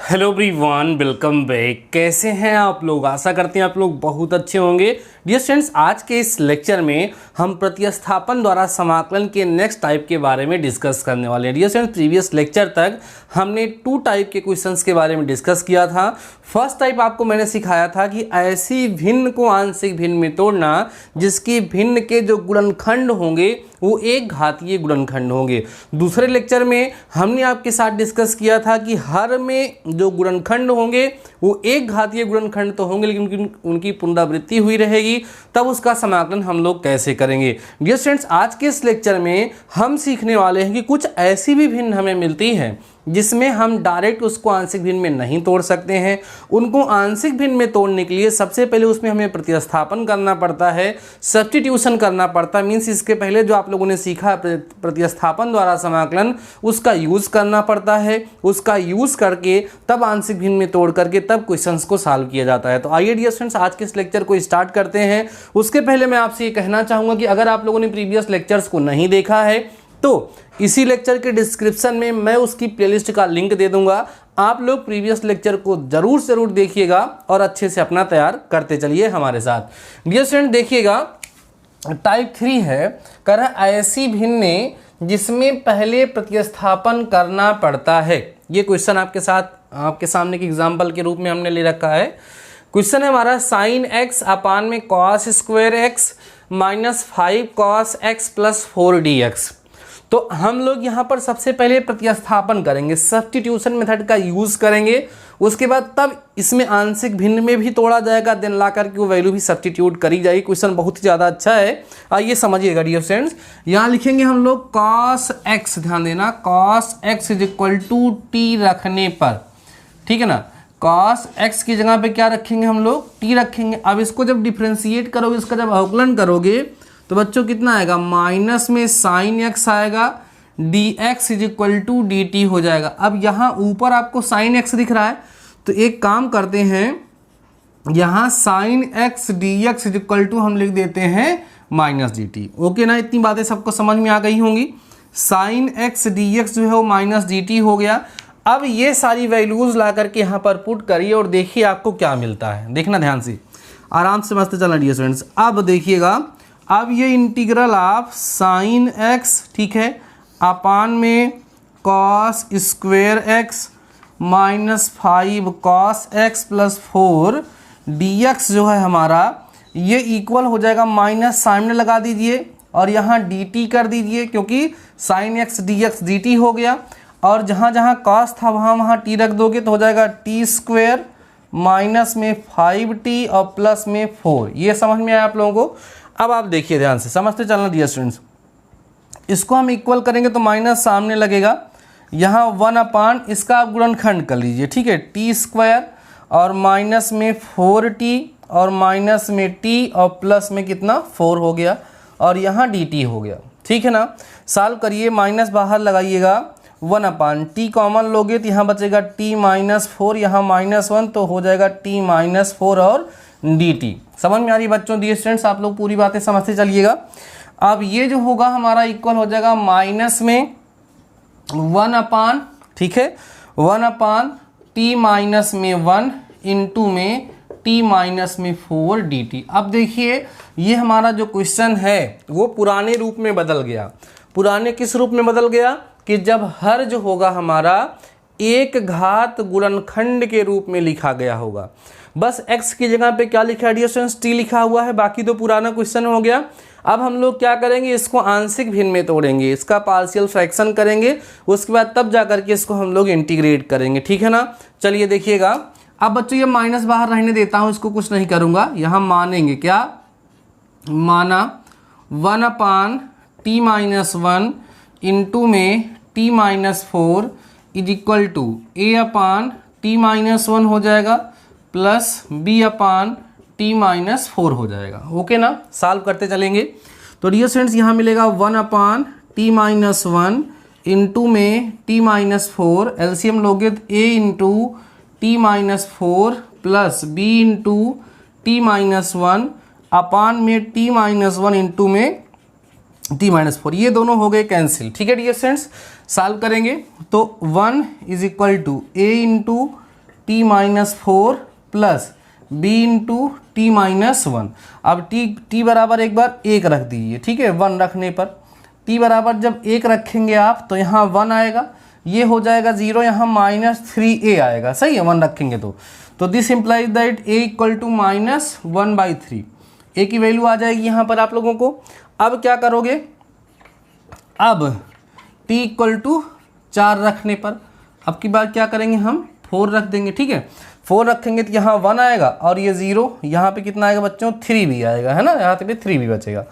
Hello everyone, welcome back. कैसे हैं आप लोग? आशा करते हैं आप लोग बहुत अच्छे होंगे। डियर स्टूडेंट्स, आज के इस लेक्चर में हम प्रतिस्थापन द्वारा समाकलन के नेक्स्ट टाइप के बारे में डिस्कस करने वाले हैं। डियर स्टूडेंट्स, प्रीवियस लेक्चर तक हमने 2 टाइप के क्वेश्चंस के बारे में डिस्कस किया था। फर्स्ट टाइप आपको मैंने सिखाया था कि ऐसी भिन्न को आंशिक भिन्न में तोड़ना जिसकी भिन्न के जो गुणनखंड होंगे वो एक घातीय गुणनखंड होंगे। दूसरे लेक्चर में हमने आपके साथ डिस्कस किया था कि हर में जो गुणनखंड होंगे वो एक घातीय गुणनखंड तो होंगे, लेकिन उनकी पुनरावृत्ति हुई रहेगी, तब उसका समाकलन हम लोग कैसे करेंगे। डियर स्टूडेंट्स, आज के इस लेक्चर में हम सीखने वाले हैं कि कुछ ऐसी भी भिन्न हमें मिलती है जिसमें हम डायरेक्ट उसको आंशिक भिन्न में नहीं तोड़ सकते हैं। उनको आंशिक भिन्न में तोड़ने के लिए सबसे पहले उसमें हमें प्रतिस्थापन करना पड़ता है, सब्स्टिट्यूशन करना पड़ता है। मीन्स इसके पहले जो आप लोगों ने सीखा प्रतिस्थापन द्वारा समाकलन, उसका यूज़ करना पड़ता है। उसका यूज़ करके तब आंशिक भिन्न में तोड़ करके तब क्वेश्चंस को सॉल्व किया जाता है। तो आइए डियर स्टूडेंट्स, आज के इस लेक्चर को स्टार्ट करते हैं। उसके पहले मैं आपसे ये कहना चाहूँगा कि अगर आप लोगों ने प्रीवियस लेक्चर्स को नहीं देखा है तो इसी लेक्चर के डिस्क्रिप्शन में मैं उसकी प्लेलिस्ट का लिंक दे दूंगा। आप लोग प्रीवियस लेक्चर को जरूर देखिएगा और अच्छे से अपना तैयार करते चलिए हमारे साथ। डियर स्टूडेंट, देखिएगा टाइप 3 है, कह रहा ऐसी भिन्न जिसमें पहले प्रतिस्थापन करना पड़ता है। ये क्वेश्चन आपके सामने के एग्जाम्पल के रूप में हमने ले रखा है। क्वेश्चन है हमारा साइन एक्स अपान में cos square x minus 5 cos x plus 4 dx। तो हम लोग यहाँ पर सबसे पहले प्रतिस्थापन करेंगे, सब्स्टिट्यूशन मेथड का यूज़ करेंगे। उसके बाद तब इसमें आंशिक भिन्न में भी तोड़ा जाएगा, देन ला करके वो वैल्यू भी सब्स्टिट्यूट करी जाएगी। क्वेश्चन बहुत ही ज़्यादा अच्छा है, आइए समझिएगा डियर फ्रेंड्स। यहाँ लिखेंगे हम लोग कॉस एक्स, ध्यान देना, cos x is equal to t रखने पर, ठीक है ना, कॉस एक्स की जगह पे क्या रखेंगे हम लोग, टी रखेंगे। अब इसको जब डिफ्रेंशिएट करोगे, इसका जब अवकलन करोगे तो बच्चों कितना आएगा, माइनस में साइन एक्स आएगा, d x is equal to d t हो जाएगा। अब यहाँ ऊपर आपको साइन एक्स दिख रहा है, तो एक काम करते हैं, यहाँ sine x d x is equal to हम लिख देते हैं माइनस डी टी। ओके ना, इतनी बातें सबको समझ में आ गई होंगी। साइन एक्स डी एक्स जो है वो माइनस डी टी हो गया। अब ये सारी वैल्यूज़ ला करके यहाँ पर पुट करिए और देखिए आपको क्या मिलता है। देखना ध्यान से, आराम से समझते चलना डियर स्टूडेंट्स। अब देखिएगा, अब ये इंटीग्रल ऑफ साइन एक्स, ठीक है, अपान में cos square x minus 5 cos x plus 4 dx जो है हमारा, ये इक्वल हो जाएगा, माइनस सामने लगा दीजिए और यहाँ dt कर दीजिए, क्योंकि sign x d x D t हो गया। और जहाँ जहाँ कॉस था वहाँ t रख दोगे तो हो जाएगा टी स्क्वेयर माइनस में 5t और प्लस में 4। ये समझ में आया आप लोगों को? अब आप देखिए ध्यान से, समझते चलना डियर स्टूडेंट्स। इसको हम इक्वल करेंगे तो माइनस सामने लगेगा, यहाँ 1 अपान इसका आप गुणनखंड कर लीजिए, ठीक है, टी स्क्वायर और माइनस में 4t और माइनस में t और प्लस में कितना 4 हो गया और यहाँ dt हो गया, ठीक है ना। सॉल्व करिए, माइनस बाहर लगाइएगा, 1 अपान टी कॉमन लोगे तो यहाँ बचेगा t माइनस 4, यहाँ माइनस 1 तो हो जाएगा t माइनस 4 और dt। समझ में आ रही बच्चों? डियर स्टूडेंट्स, आप लोग पूरी बातें समझते चलिएगा। अब ये जो होगा हमारा इक्वल हो जाएगा माइनस में 1 अपान, ठीक है, 1 अपान t माइनस में 1 इंटू में t माइनस में 4 dt। अब देखिए ये हमारा जो क्वेश्चन है वो पुराने रूप में बदल गया। पुराने किस रूप में बदल गया कि जब हर जो होगा हमारा एक घात गुणनखंड के रूप में लिखा गया होगा। बस x की जगह पे क्या लिखा है डियर स्टूडेंट्स, t लिखा हुआ है, बाकी तो पुराना क्वेश्चन हो गया। अब हम लोग क्या करेंगे, इसको आंशिक भिन्न में तोड़ेंगे, इसका पार्शियल फ्रैक्शन करेंगे, उसके बाद तब जा करके इसको हम लोग इंटीग्रेट करेंगे, ठीक है ना। चलिए देखिएगा, अब बच्चों ये माइनस बाहर रहने देता हूँ, इसको कुछ नहीं करूँगा। यहाँ मानेंगे क्या, माना 1 अपान टी माइनस 1 इंटू में t minus 4 is equal to a upon t minus 1 हो जाएगा plus b upon t minus 4 हो जाएगा। ओके ना, सॉल्व करते चलेंगे। तो डियर स्टूडेंट्स, यहाँ मिलेगा 1 अपान टी माइनस 1 इंटू में t माइनस 4, एलसीएम लोगे तो a into t minus 4 plus b into t minus 1 अपान में t माइनस 1 इंटू में t माइनस 4। ये दोनों हो गए कैंसिल, ठीक है डियर स्टूडेंट्स। सॉल्व करेंगे तो 1 is equal to a into t minus 4 plus b into t minus 1। अब टी बराबर एक बार 1 रख दीजिए, ठीक है। 1 रखने पर टी बराबर जब 1 रखेंगे आप तो यहाँ 1 आएगा, ये हो जाएगा 0, यहाँ -3a आएगा, सही है। 1 रखेंगे तो this implies that a equal to -1/3। a की वैल्यू आ जाएगी यहाँ पर आप लोगों को। अब क्या करोगे, अब t इक्वल टू 4 रखने पर अब की बार क्या करेंगे, हम 4 रख देंगे, ठीक है। 4 रखेंगे तो यहाँ 1 आएगा और ये 0, यहाँ पे कितना आएगा बच्चों, 3 भी आएगा, है ना, यहाँ पे 3 भी बचेगा।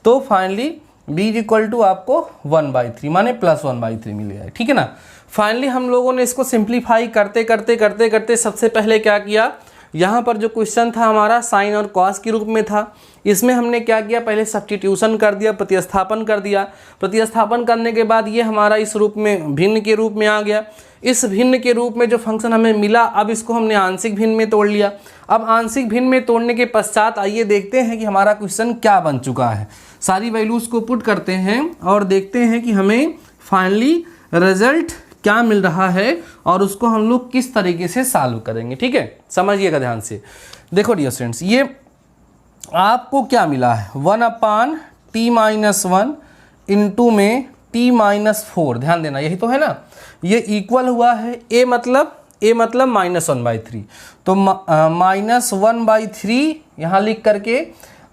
तो फाइनली b इक्वल टू आपको 1/3 माने +1/3 मिल गया, ठीक है ना। फाइनली हम लोगों ने इसको सिंप्लीफाई करते करते करते करते सबसे पहले क्या किया, यहाँ पर जो क्वेश्चन था हमारा साइन और कॉस के रूप में था, इसमें हमने क्या किया, पहले सब्स्टिट्यूशन कर दिया, प्रतिस्थापन कर दिया। प्रतिस्थापन करने के बाद ये हमारा इस रूप में भिन्न के रूप में आ गया। इस भिन्न के रूप में जो फंक्शन हमें मिला, अब इसको हमने आंशिक भिन्न में तोड़ लिया। अब आंशिक भिन्न में तोड़ने के पश्चात आइए देखते हैं कि हमारा क्वेश्चन क्या बन चुका है। सारी वैल्यूज़ को पुट करते हैं और देखते हैं कि हमें फाइनली रिजल्ट क्या मिल रहा है और उसको हम लोग किस तरीके से सॉल्व करेंगे, ठीक है। समझिएगा ध्यान से। देखो डियर स्टूडेंट्स, ये आपको क्या मिला है, 1/t-1 इंटू में t-4, ध्यान देना यही तो है ना। ये इक्वल हुआ है a मतलब -1/3, तो -1/3 यहाँ लिख करके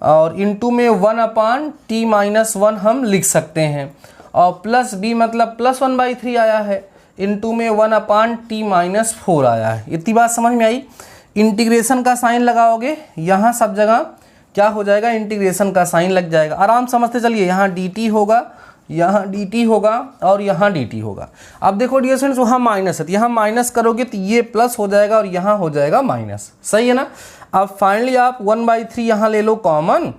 और इंटू में 1/t-1 हम लिख सकते हैं, और प्लस b मतलब +1/3 आया है, इंटू में 1/t-4 आया है। इतनी बात समझ में आई। इंटीग्रेशन का साइन लगाओगे, यहाँ सब जगह क्या हो जाएगा, इंटीग्रेशन का साइन लग जाएगा। आराम समझते चलिए, यहाँ dt होगा, यहाँ dt होगा और यहाँ dt होगा। अब देखो डियर स्टूडेंट्स, वहाँ माइनस है तो यहाँ माइनस करोगे तो ये प्लस हो जाएगा और यहाँ हो जाएगा माइनस, सही है ना। अब फाइनली आप 1/3 यहाँ ले लो कॉमन,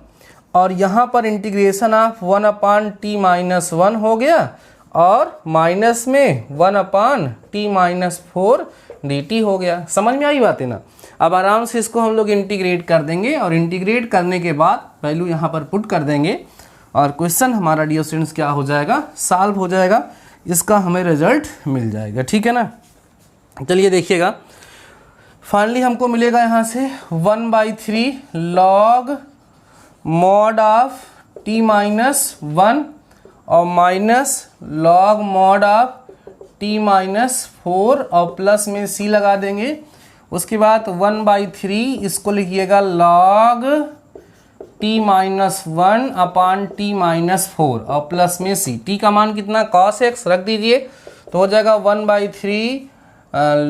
और यहाँ पर इंटीग्रेशन ऑफ 1/t-1 हो गया और माइनस में 1/t-4 dt हो गया। समझ में आई बातें ना। अब आराम से इसको हम लोग इंटीग्रेट कर देंगे और इंटीग्रेट करने के बाद वैल्यू यहाँ पर पुट कर देंगे और क्वेश्चन हमारा डियर स्टूडेंट्स क्या हो जाएगा, सॉल्व हो जाएगा। इसका हमें रिजल्ट मिल जाएगा, ठीक है ना। चलिए देखिएगा, फाइनली हमको मिलेगा यहाँ से 1/3 log mod ऑफ t-1 और minus log mod of t-4 और प्लस में c लगा देंगे। उसके बाद 1/3 इसको लिखिएगा log t-1 अपान t-4 और प्लस में c। t का मान कितना, cos x रख दीजिए तो हो जाएगा 1/3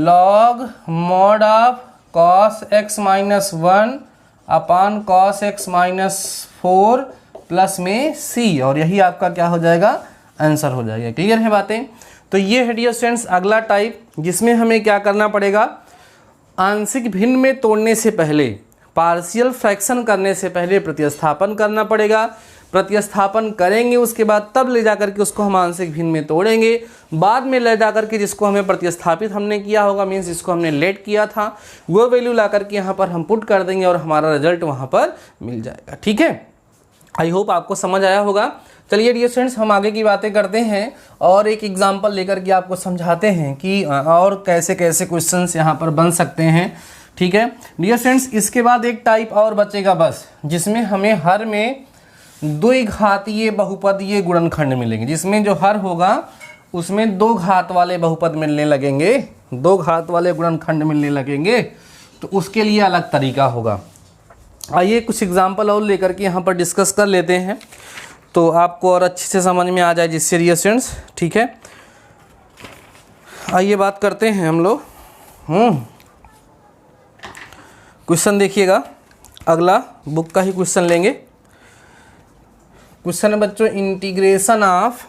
log mod of cos x-1 upon cos x-4 plus में c, और यही आपका क्या हो जाएगा, आंसर हो जाएगा। क्लियर है बातें। तो ये है डियर स्टूडेंट्स अगला टाइप, जिसमें हमें क्या करना पड़ेगा, आंशिक भिन्न में तोड़ने से पहले, पार्शियल फ्रैक्शन करने से पहले प्रतिस्थापन करना पड़ेगा। प्रतिस्थापन करेंगे उसके बाद तब ले जाकर के उसको हम आंशिक भिन्न में तोड़ेंगे। बाद में ले जाकर के जिसको हमें प्रतिस्थापित हमने किया होगा, मीन्स जिसको हमने लेट किया था, वो वैल्यू ला करके यहाँ पर हम पुट कर देंगे और हमारा रिजल्ट वहाँ पर मिल जाएगा, ठीक है। आई होप आपको समझ आया होगा। चलिए डियर स्टूडेंट्स, हम आगे की बातें करते हैं और एक एग्जाम्पल लेकर के आपको समझाते हैं कि और कैसे कैसे क्वेश्चंस यहाँ पर बन सकते हैं, ठीक है डियर स्टूडेंट्स। इसके बाद एक टाइप और बचेगा बस, जिसमें हमें हर में द्विघातीय बहुपदीय गुणनखंड मिलेंगे, जिसमें जो हर होगा उसमें 2 घात वाले बहुपद मिलने लगेंगे, 2 घात वाले गुणनखंड मिलने लगेंगे, तो उसके लिए अलग तरीका होगा। आइए कुछ एग्जाम्पल और लेकर के यहाँ पर डिस्कस कर लेते हैं तो आपको और अच्छे से समझ में आ जाए, जिससे डियर स्टूडेंट्स, ठीक है। आइए बात करते हैं हम लोग। क्वेश्चन देखिएगा, अगला बुक का ही क्वेश्चन लेंगे। क्वेश्चन है बच्चों, integration of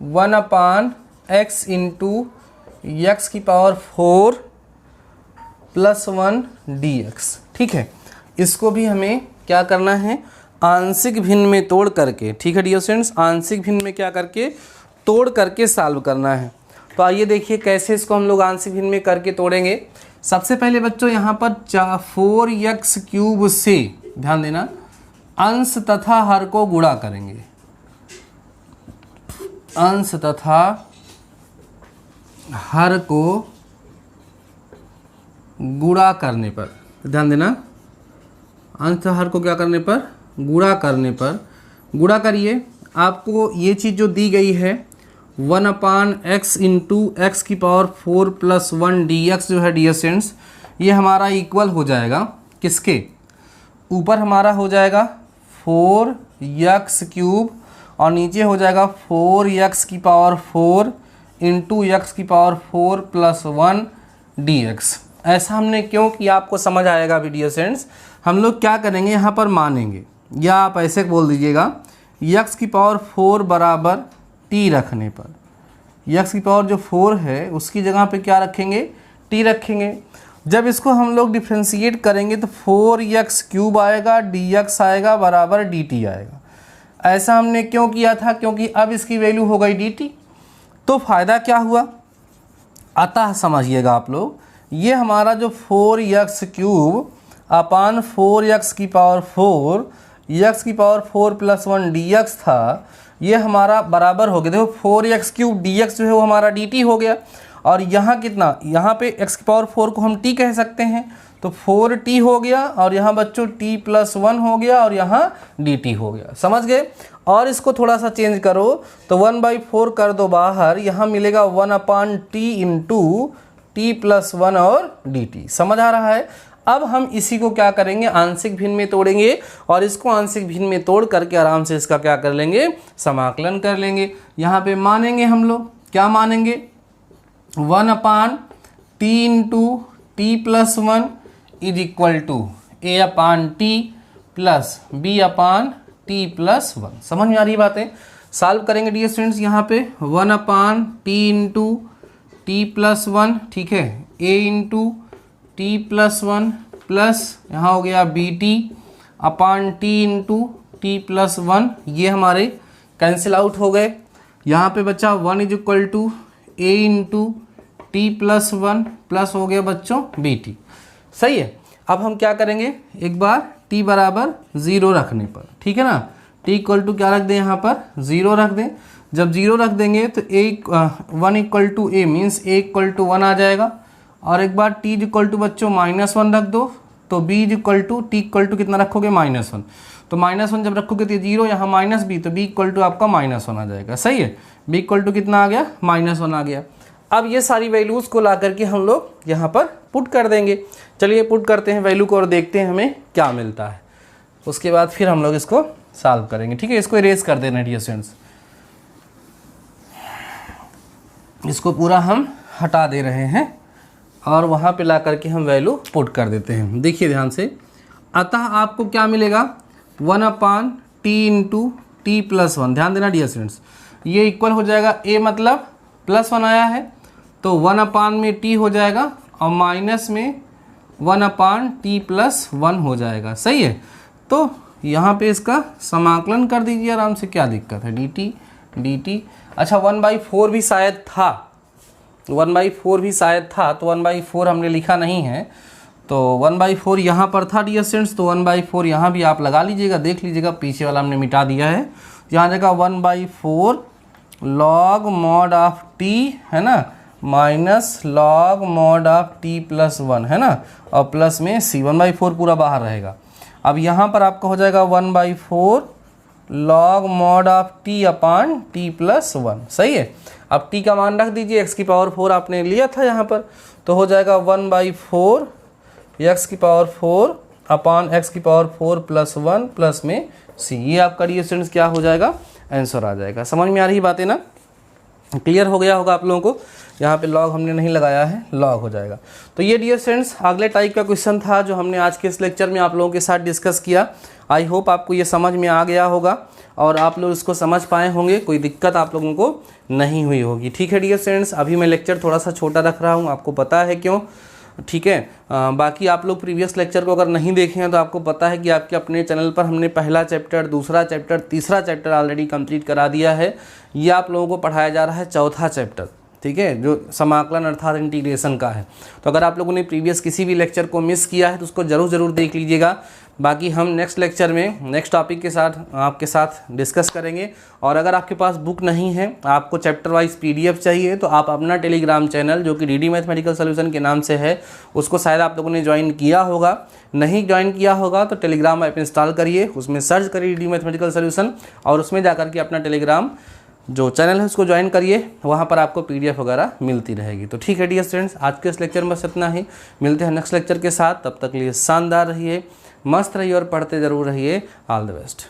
1/x into x की पावर 4 + 1 dx, ठीक है। इसको भी हमें क्या करना है, आंशिक भिन्न में तोड़ करके, ठीक है डियर स्टूडेंट्स, आंशिक भिन्न में क्या करके तोड़ करके सॉल्व करना है। तो आइए देखिए कैसे इसको हम लोग आंशिक भिन्न में करके तोड़ेंगे। सबसे पहले बच्चों यहाँ पर 4x³ से, ध्यान देना, अंश तथा हर को गुणा करेंगे, अंश तथा हर को गुणा करने पर, ध्यान देना, अंश हर को क्या करने पर, गुणा करने पर, गुणा करिए। आपको ये चीज़ जो दी गई है 1/x इंटू एक्स की पावर 4 प्लस 1 dx जो है डियर स्टूडेंट्स, ये हमारा इक्वल हो जाएगा किसके, ऊपर हमारा हो जाएगा 4x क्यूब और नीचे हो जाएगा 4x की पावर 4 इंटू एक्स की पावर 4 प्लस 1 dx। ऐसा हमने क्यों किया आपको समझ आएगा डियर स्टूडेंट्स। हम लोग क्या करेंगे यहाँ पर मानेंगे, या आप ऐसे बोल दीजिएगा x की पावर 4 बराबर t रखने पर, x की पावर जो 4 है उसकी जगह पे क्या रखेंगे, t रखेंगे। जब इसको हम लोग डिफ्रेंशिएट करेंगे तो 4x क्यूब आएगा, dx आएगा बराबर dt आएगा। ऐसा हमने क्यों किया था, क्योंकि अब इसकी वैल्यू हो गई dt। तो फ़ायदा क्या हुआ, अतः समझिएगा आप लोग, ये हमारा जो 4x क्यूब अपान 4x की पावर 4 x की पावर 4 प्लस 1 dx था, ये हमारा बराबर हो गया, देखो 4x क्यूब dx जो है वो हमारा dt हो गया। और यहाँ कितना, यहाँ पे x की पावर 4 को हम t कह सकते हैं, तो 4t हो गया और यहाँ बच्चों t प्लस 1 हो गया और यहाँ dt हो गया, समझ गए। और इसको थोड़ा सा चेंज करो तो 1/4 कर दो बाहर, यहाँ मिलेगा 1/t इंटू t प्लस 1 और dt, समझ आ रहा है। अब हम इसी को क्या करेंगे, आंशिक भिन्न में तोड़ेंगे और इसको आंशिक भिन्न में तोड़ करके आराम से इसका क्या कर लेंगे, समाकलन कर लेंगे। यहाँ पे मानेंगे हम लोग, क्या मानेंगे, 1/t into t plus 1 is equal to a/t plus b/t plus 1। समझ में आ रही बातें। सॉल्व करेंगे डियर स्टूडेंट्स, यहाँ पे 1/t इंटू टी प्लस 1, ठीक है, a into t plus 1 plus यहाँ हो गया bt/t इंटू टी प्लस 1, ये हमारे कैंसिल आउट हो गए। यहाँ पे बच्चा 1 is equal to a into t plus 1 plus हो गया बच्चों bt, सही है। अब हम क्या करेंगे, एक बार t बराबर 0 रखने पर, ठीक है ना, t इक्वल टू क्या रख दें, यहाँ पर 0 रख दें। जब 0 रख देंगे तो 1 equal to a means a equal to 1 आ जाएगा। और एक बार t इक्वल टू बच्चों -1 रख दो, तो b equal to t equal to कितना रखोगे, -1, तो -1 जब रखोगे तो 0 यहाँ -b, तो b इक्वल टू आपका -1 आ जाएगा, सही है। b इक्वल टू कितना आ गया, -1 आ गया। अब ये सारी वैल्यूज़ को ला करके हम लोग यहाँ पर पुट कर देंगे। चलिए पुट करते हैं वैल्यू को और देखते हैं हमें क्या मिलता है, उसके बाद फिर हम लोग इसको सॉल्व करेंगे, ठीक है। इसको इरेज कर देना डियर स्टूडेंट्स, इसको पूरा हम हटा दे रहे हैं और वहाँ पे ला करके हम वैल्यू पुट कर देते हैं। देखिए ध्यान से, अतः आपको क्या मिलेगा, 1/t इंटू टी प्लस 1, ध्यान देना डियर स्टूडेंट्स, ये इक्वल हो जाएगा a मतलब +1 आया है तो 1/t में t हो जाएगा और माइनस में 1/t प्लस 1 हो जाएगा, सही है। तो यहाँ पे इसका समाकलन कर दीजिए आराम से, क्या दिक्कत है, dt। अच्छा 1/4 भी शायद था, 1/4 भी शायद था, तो 1/4 हमने लिखा नहीं है, तो 1/4 यहाँ पर था डियर स्टूडेंट्स, तो 1/4 यहाँ भी आप लगा लीजिएगा, देख लीजिएगा, पीछे वाला हमने मिटा दिया है। यहाँ जगह 1/4 log mod ऑफ t है ना, minus log mod of t plus 1 है ना, और प्लस में c, 1/4 पूरा बाहर रहेगा। अब यहाँ पर आपका हो जाएगा 1/4 log mod of t upon t plus 1, सही है। अब t का मान रख दीजिए, x की पावर 4 आपने लिया था यहाँ पर, तो हो जाएगा 1/4 x की पावर 4 अपान x की पावर 4 प्लस 1 प्लस में c, ये आपका डियर स्टूडेंट्स क्या हो जाएगा, आंसर आ जाएगा। समझ में आ रही बातें ना, क्लियर हो गया होगा आप लोगों को। यहाँ पे लॉग हमने नहीं लगाया है, लॉग हो जाएगा। तो ये डियर स्टूडेंट्स अगले टाइप का क्वेश्चन था जो हमने आज के इस लेक्चर में आप लोगों के साथ डिस्कस किया। आई होप आपको ये समझ में आ गया होगा और आप लोग इसको समझ पाए होंगे, कोई दिक्कत आप लोगों को नहीं हुई होगी, ठीक है डियर स्टूडेंट्स। अभी मैं लेक्चर थोड़ा सा छोटा रख रहा हूँ, आपको पता है क्यों, ठीक है। बाकी आप लोग प्रीवियस लेक्चर को अगर नहीं देखे हैं तो आपको पता है कि आपके अपने चैनल पर हमने पहला चैप्टर, दूसरा चैप्टर, तीसरा चैप्टर ऑलरेडी कंप्लीट करा दिया है। ये आप लोगों को पढ़ाया जा रहा है चौथा चैप्टर, ठीक है, जो समाकलन अर्थात इंटीग्रेशन का है। तो अगर आप लोगों ने प्रीवियस किसी भी लेक्चर को मिस किया है तो उसको ज़रूर देख लीजिएगा। बाकी हम नेक्स्ट लेक्चर में नेक्स्ट टॉपिक के साथ आपके साथ डिस्कस करेंगे। और अगर आपके पास बुक नहीं है, आपको चैप्टर वाइज PDF चाहिए, तो आप अपना टेलीग्राम चैनल जो कि DD मैथमेटिकल सॉल्यूशन के नाम से है, उसको शायद आप लोगों ने ज्वाइन किया होगा। नहीं ज्वाइन किया होगा तो टेलीग्राम ऐप इंस्टॉल करिए, उसमें सर्च करिए DD मैथमेटिकल सॉल्यूशन और उसमें जाकर के अपना टेलीग्राम जो चैनल है उसको ज्वाइन करिए, वहाँ पर आपको PDF वगैरह मिलती रहेगी। तो ठीक है डियर स्टूडेंट्स, आज के इस लेक्चर में बस इतना ही। मिलते हैं नेक्स्ट लेक्चर के साथ, तब तक के लिए शानदार रहिए, मस्त रहिए और पढ़ते ज़रूर रहिए। All the best.